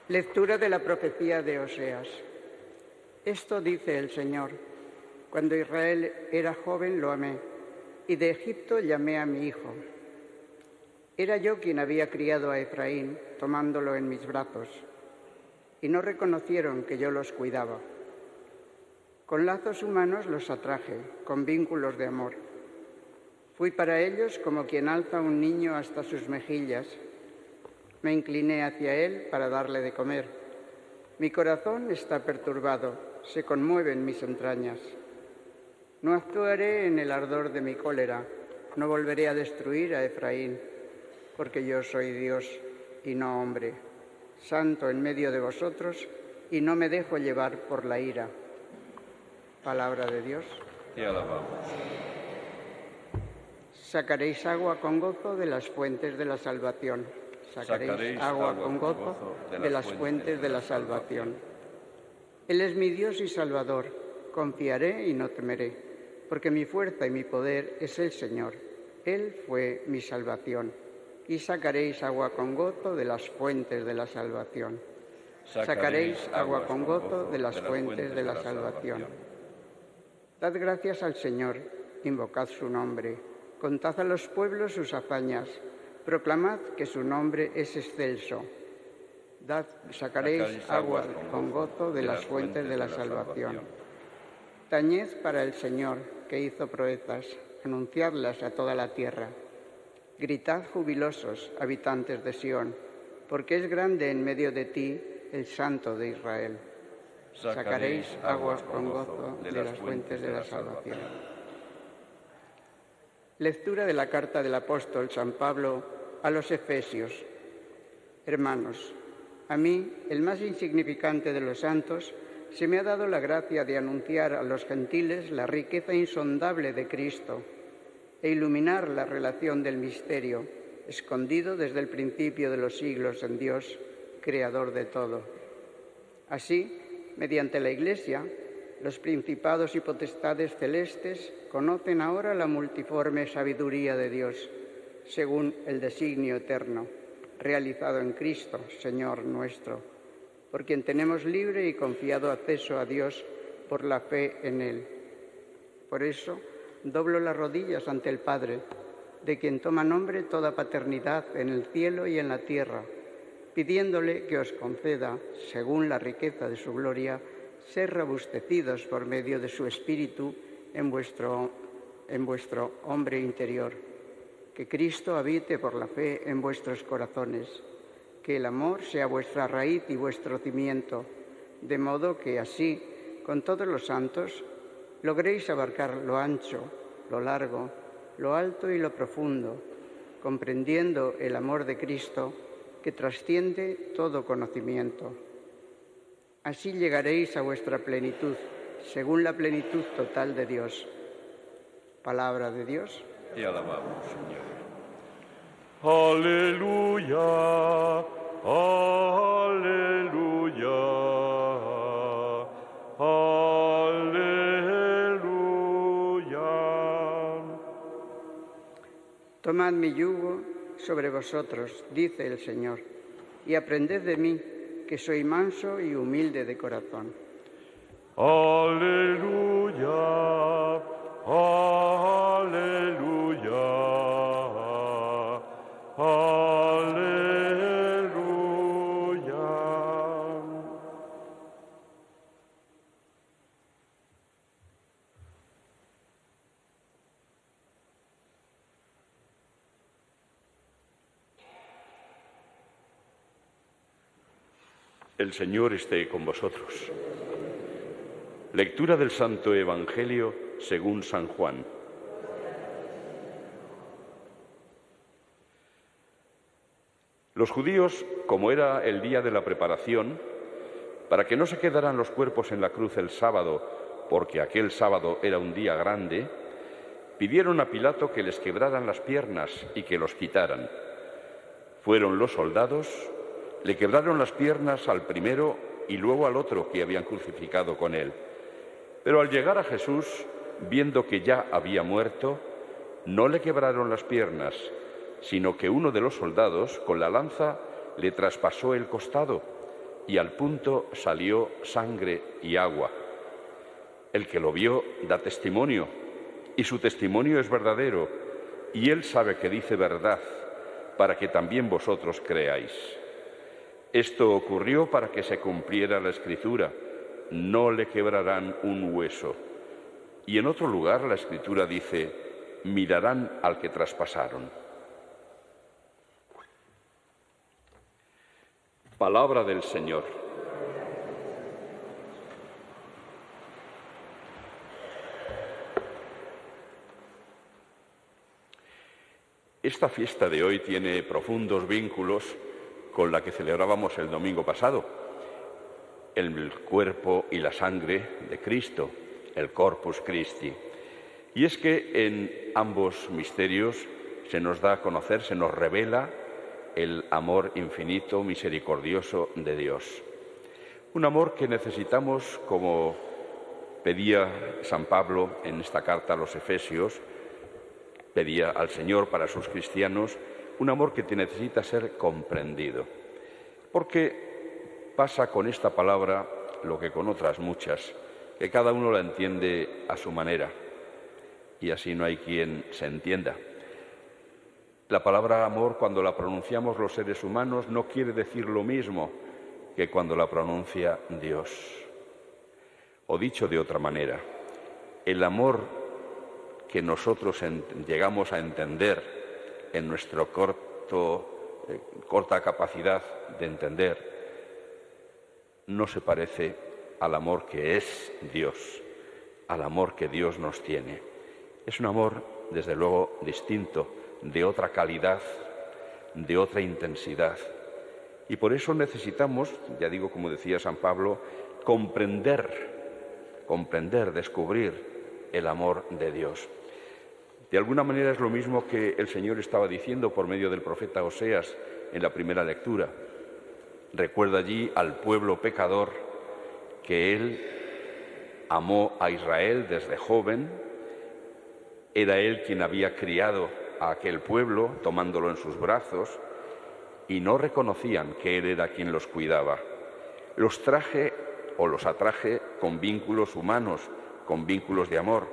Lectura de la profecía de Oseas. Esto dice el Señor: cuando Israel era joven lo amé, y de Egipto llamé a mi hijo. Era yo quien había criado a Efraín, tomándolo en mis brazos, y no reconocieron que yo los cuidaba. Con lazos humanos los atraje, con vínculos de amor. Fui para ellos como quien alza a un niño hasta sus mejillas. Me incliné hacia él para darle de comer. Mi corazón está perturbado, se conmueven mis entrañas. No actuaré en el ardor de mi cólera, no volveré a destruir a Efraín, porque yo soy Dios y no hombre, santo en medio de vosotros, y no me dejo llevar por la ira. Palabra de Dios. Te alabamos. Sacaréis agua con gozo de las fuentes de la salvación. Sacaréis agua con gozo de las fuentes de la salvación. Él es mi Dios y Salvador. Confiaré y no temeré, porque mi fuerza y mi poder es el Señor. Él fue mi salvación. Y sacaréis agua con gozo de las fuentes de la salvación. Sacaréis agua con gozo de las fuentes de la salvación. Dad gracias al Señor, invocad su nombre, contad a los pueblos sus hazañas, proclamad que su nombre es excelso. Sacaréis agua con gozo de las fuentes de la salvación. Tañed para el Señor, que hizo proezas, anunciadlas a toda la tierra. Gritad jubilosos, habitantes de Sión, porque es grande en medio de ti el Santo de Israel. Sacaréis aguas con gozo de las fuentes de la salvación. Lectura de la carta del apóstol San Pablo a los Efesios. Hermanos, a mí, el más insignificante de los santos, se me ha dado la gracia de anunciar a los gentiles la riqueza insondable de Cristo e iluminar la revelación del misterio, escondido desde el principio de los siglos en Dios, creador de todo. Así, mediante la Iglesia, los principados y potestades celestes conocen ahora la multiforme sabiduría de Dios, según el designio eterno, realizado en Cristo, Señor nuestro, por quien tenemos libre y confiado acceso a Dios por la fe en Él. Por eso, doblo las rodillas ante el Padre, de quien toma nombre toda paternidad en el cielo y en la tierra, pidiéndole que os conceda, según la riqueza de su gloria, ser robustecidos por medio de su Espíritu en vuestro hombre interior. Que Cristo habite por la fe en vuestros corazones, que el amor sea vuestra raíz y vuestro cimiento, de modo que así, con todos los santos, logréis abarcar lo ancho, lo largo, lo alto y lo profundo, comprendiendo el amor de Cristo que trasciende todo conocimiento. Así llegaréis a vuestra plenitud, según la plenitud total de Dios. Palabra de Dios. Te alabamos, Señor. Aleluya, aleluya, aleluya. Tomad mi yugo sobre vosotros, dice el Señor, y aprended de mí, que soy manso y humilde de corazón. Aleluya, aleluya, aleluya. El Señor esté con vosotros. Lectura del Santo Evangelio según San Juan. Los judíos, como era el día de la preparación, para que no se quedaran los cuerpos en la cruz el sábado, porque aquel sábado era un día grande, pidieron a Pilato que les quebraran las piernas y que los quitaran. Fueron los soldados, le quebraron las piernas al primero y luego al otro que habían crucificado con él. Pero al llegar a Jesús, viendo que ya había muerto, no le quebraron las piernas, sino que uno de los soldados, con la lanza, le traspasó el costado, y al punto salió sangre y agua. El que lo vio da testimonio, y su testimonio es verdadero, y él sabe que dice verdad, para que también vosotros creáis. Esto ocurrió para que se cumpliera la Escritura: no le quebrarán un hueso. Y en otro lugar la Escritura dice: mirarán al que traspasaron. Palabra del Señor. Esta fiesta de hoy tiene profundos vínculos con la que celebrábamos el domingo pasado, el cuerpo y la sangre de Cristo, el Corpus Christi. Y es que en ambos misterios se nos da a conocer, se nos revela el amor infinito, misericordioso de Dios. Un amor que necesitamos, como pedía San Pablo en esta carta a los Efesios, pedía al Señor para sus cristianos, un amor que necesita ser comprendido. Porque pasa con esta palabra lo que con otras muchas, que cada uno la entiende a su manera, y así no hay quien se entienda. La palabra amor, cuando la pronunciamos los seres humanos, no quiere decir lo mismo que cuando la pronuncia Dios. O dicho de otra manera, el amor que nosotros llegamos a entender en nuestra corta capacidad de entender, no se parece al amor que es Dios, al amor que Dios nos tiene. Es un amor, desde luego, distinto, de otra calidad, de otra intensidad. Y por eso necesitamos, ya digo, como decía San Pablo, comprender, descubrir el amor de Dios. De alguna manera es lo mismo que el Señor estaba diciendo por medio del profeta Oseas en la primera lectura. Recuerda allí al pueblo pecador que Él amó a Israel desde joven. Era Él quien había criado a aquel pueblo, tomándolo en sus brazos, y no reconocían que Él era quien los cuidaba. Los traje o los atraje con vínculos humanos, con vínculos de amor.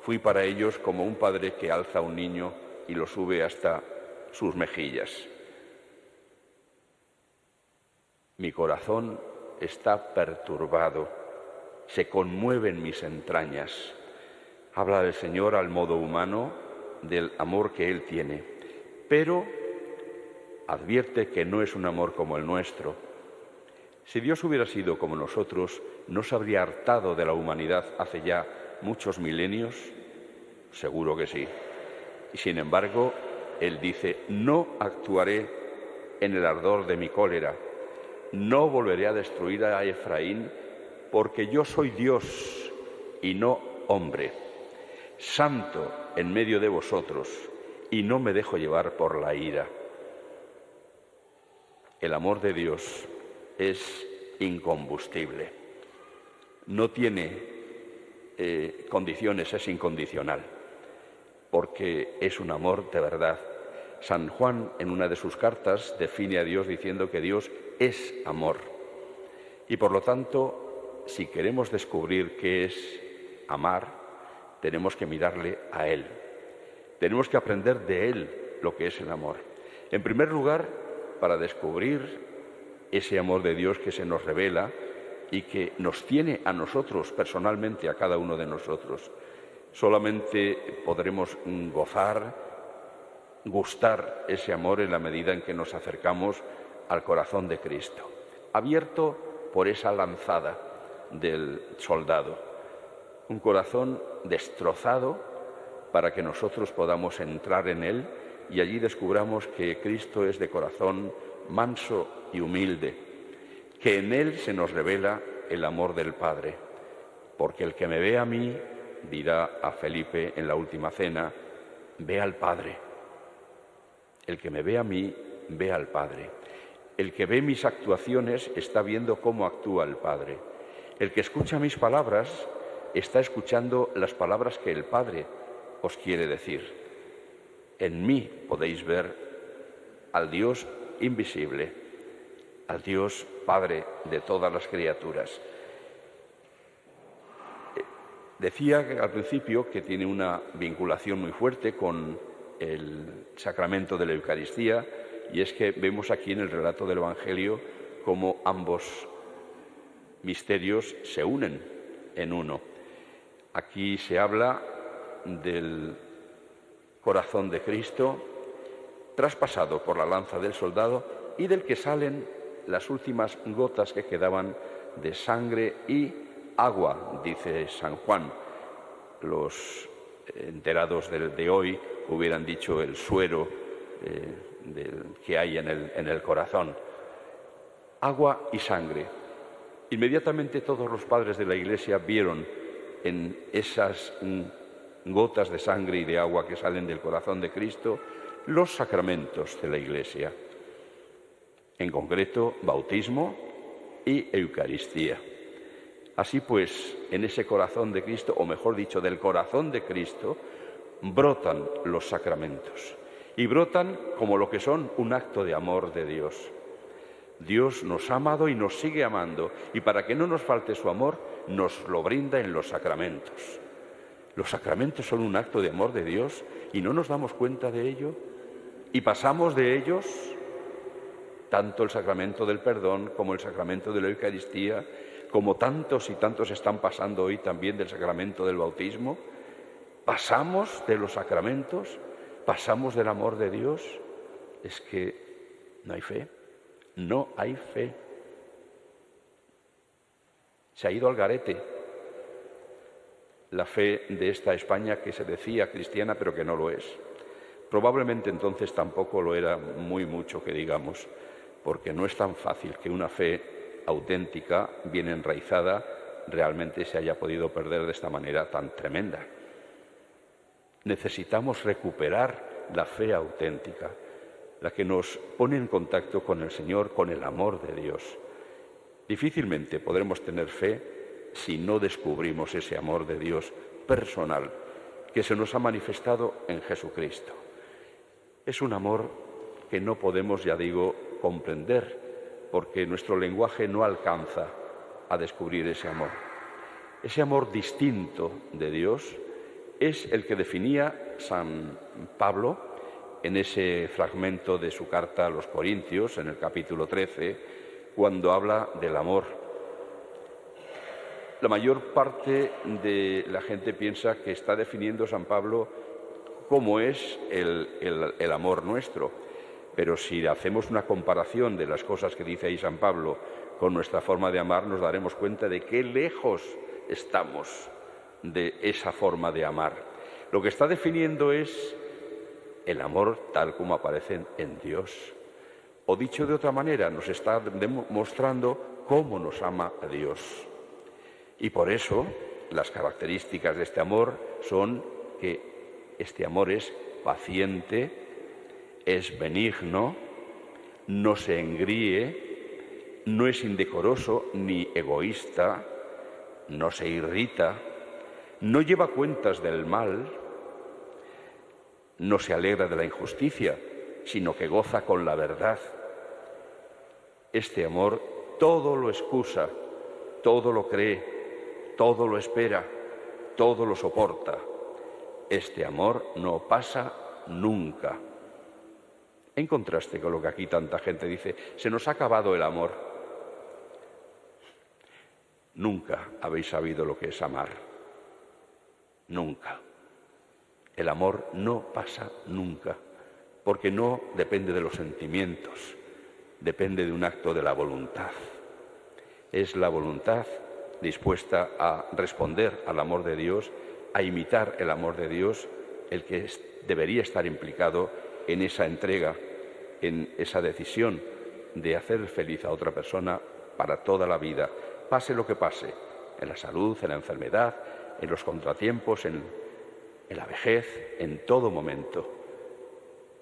Fui para ellos como un padre que alza a un niño y lo sube hasta sus mejillas. Mi corazón está perturbado, se conmueven mis entrañas. Habla el Señor al modo humano del amor que Él tiene, pero advierte que no es un amor como el nuestro. Si Dios hubiera sido como nosotros, ¿no se habría hartado de la humanidad hace ya muchos milenios? Seguro que sí. Y sin embargo, Él dice: no actuaré en el ardor de mi cólera, no volveré a destruir a Efraín, porque yo soy Dios y no hombre, santo en medio de vosotros, y no me dejo llevar por la ira. El amor de Dios es incombustible, no tiene condiciones, es incondicional, porque es un amor de verdad. San Juan, en una de sus cartas, define a Dios diciendo que Dios es amor. Y por lo tanto, si queremos descubrir qué es amar, tenemos que mirarle a Él. Tenemos que aprender de Él lo que es el amor. En primer lugar, para descubrir ese amor de Dios que se nos revela y que nos tiene a nosotros personalmente, a cada uno de nosotros. Solamente podremos gustar ese amor en la medida en que nos acercamos al corazón de Cristo, abierto por esa lanzada del soldado, un corazón destrozado para que nosotros podamos entrar en él y allí descubramos que Cristo es de corazón manso y humilde, que en él se nos revela el amor del Padre, porque el que me ve a mí, dirá a Felipe en la última cena, ve al Padre. El que me ve a mí, ve al Padre. El que ve mis actuaciones está viendo cómo actúa el Padre. El que escucha mis palabras está escuchando las palabras que el Padre os quiere decir. En mí podéis ver al Dios invisible, al Dios Padre de todas las criaturas. Decía al principio que tiene una vinculación muy fuerte con el sacramento de la Eucaristía, y es que vemos aquí en el relato del Evangelio cómo ambos misterios se unen en uno. Aquí se habla del corazón de Cristo traspasado por la lanza del soldado y del que salen las últimas gotas que quedaban de sangre y agua, dice San Juan. Los enterados de hoy hubieran dicho el suero que hay en el corazón. Agua y sangre. Inmediatamente todos los padres de la Iglesia vieron en esas gotas de sangre y de agua que salen del corazón de Cristo los sacramentos de la Iglesia, en concreto bautismo y Eucaristía. Así pues, en ese corazón de Cristo, o mejor dicho, del corazón de Cristo, brotan los sacramentos. Y brotan como lo que son un acto de amor de Dios. Dios nos ha amado y nos sigue amando, y para que no nos falte su amor, nos lo brinda en los sacramentos. Los sacramentos son un acto de amor de Dios y no nos damos cuenta de ello, y pasamos de ellos, tanto el sacramento del perdón como el sacramento de la Eucaristía, como tantos y tantos están pasando hoy también del sacramento del bautismo. Pasamos de los sacramentos, pasamos del amor de Dios. Es que no hay fe. No hay fe. Se ha ido al garete la fe de esta España que se decía cristiana pero que no lo es. Probablemente entonces tampoco lo era muy mucho que digamos, porque no es tan fácil que una fe auténtica, bien enraizada, realmente se haya podido perder de esta manera tan tremenda. Necesitamos recuperar la fe auténtica, la que nos pone en contacto con el Señor, con el amor de Dios. Difícilmente podremos tener fe si no descubrimos ese amor de Dios personal que se nos ha manifestado en Jesucristo. Es un amor que no podemos, ya digo, comprender, porque nuestro lenguaje no alcanza a descubrir ese amor. Ese amor distinto de Dios es el que definía San Pablo en ese fragmento de su carta a los Corintios, en el capítulo 13, cuando habla del amor. La mayor parte de la gente piensa que está definiendo San Pablo cómo es el amor nuestro. Pero si hacemos una comparación de las cosas que dice ahí San Pablo con nuestra forma de amar, nos daremos cuenta de qué lejos estamos de esa forma de amar. Lo que está definiendo es el amor tal como aparece en Dios. O dicho de otra manera, nos está demostrando cómo nos ama a Dios. Y por eso las características de este amor son que este amor es paciente, es benigno, no se engríe, no es indecoroso ni egoísta, no se irrita, no lleva cuentas del mal, no se alegra de la injusticia, sino que goza con la verdad. Este amor todo lo excusa, todo lo cree, todo lo espera, todo lo soporta. Este amor no pasa nunca. En contraste con lo que aquí tanta gente dice, se nos ha acabado el amor. Nunca habéis sabido lo que es amar. Nunca. El amor no pasa nunca, porque no depende de los sentimientos, depende de un acto de la voluntad. Es la voluntad dispuesta a responder al amor de Dios, a imitar el amor de Dios, el que debería estar implicado en esa entrega, en esa decisión de hacer feliz a otra persona para toda la vida, pase lo que pase, en la salud, en la enfermedad, en los contratiempos, en la vejez, en todo momento.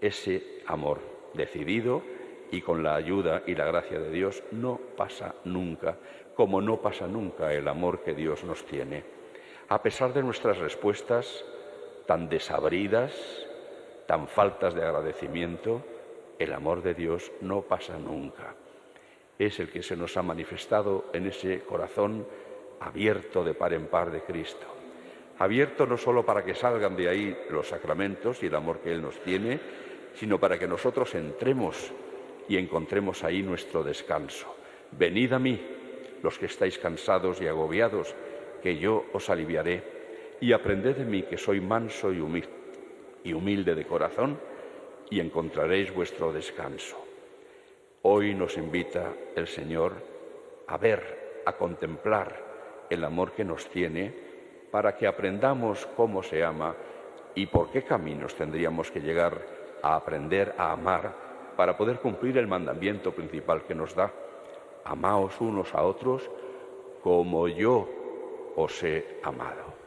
Ese amor decidido y con la ayuda y la gracia de Dios no pasa nunca, como no pasa nunca el amor que Dios nos tiene. A pesar de nuestras respuestas tan desabridas, tan faltas de agradecimiento, el amor de Dios no pasa nunca. es el que se nos ha manifestado en ese corazón abierto de par en par de Cristo. Abierto no solo para que salgan de ahí los sacramentos y el amor que Él nos tiene, sino para que nosotros entremos y encontremos ahí nuestro descanso. Venid a mí, los que estáis cansados y agobiados, que yo os aliviaré, y aprended de mí, que soy manso y humilde de corazón, y encontraréis vuestro descanso. Hoy nos invita el Señor a ver, a contemplar el amor que nos tiene, para que aprendamos cómo se ama y por qué caminos tendríamos que llegar a aprender a amar para poder cumplir el mandamiento principal que nos da. Amaos unos a otros como yo os he amado.